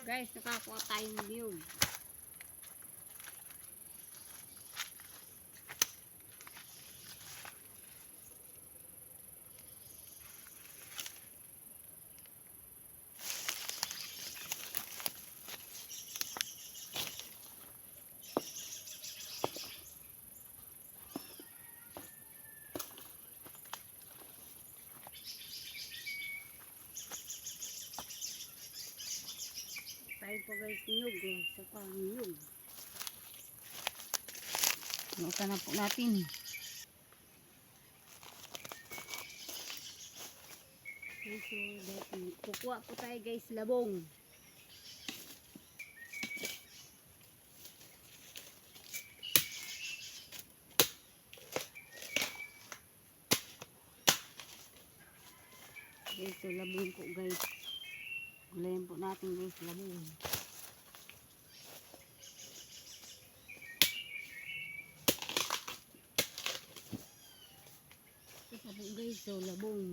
Guys, nakakuha tayong niyog. Tayo po guys, niyog eh. Sa pang niyog. Nuta na po natin. Okay, so kukuha po tayo guys, labong. Okay, so labong po guys. Gulayan po natin guys, labong. Ito po guys, so labong.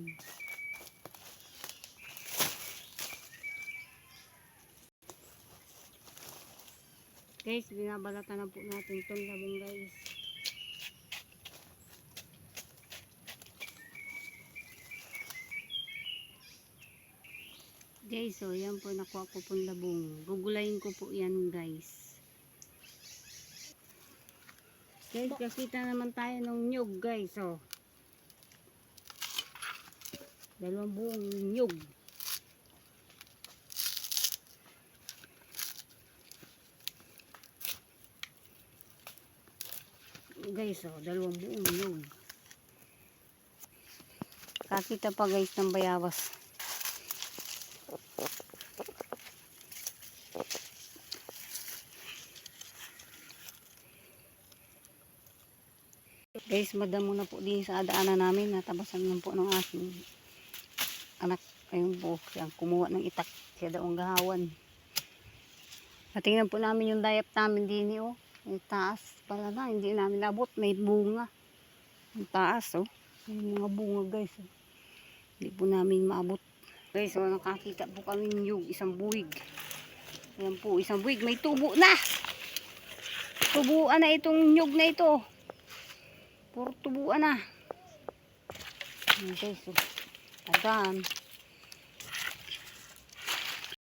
Guys, binabalatan na po natin itong labong guys. Guys, so yan po nakuha ko pong labong. Gugulayin ko po yan guys. Guys, kakita naman tayo ng nyug guys. So, dalawang buong nyug. Guys, so dalawang buong nyug. Kakita pa guys ng bayawas. Guys, madamo na po din sa daanan namin. Natabasan lang po ng aking anak. Ayun po, siyang kumuha ng itak. Siya daw ang gahawan. Natingnan po namin yung dayap namin din oh. Yung taas pala na, hindi namin nabot. May bunga. Yung taas oh. May mga bunga guys oh. Hindi po namin maabot. Guys, so nakakita po kami yung isang buwig. Ayan po, isang buwig. May tubo na! Tubuan na itong nyug na ito. Puro tubuan na. Ayan guys, so, adan.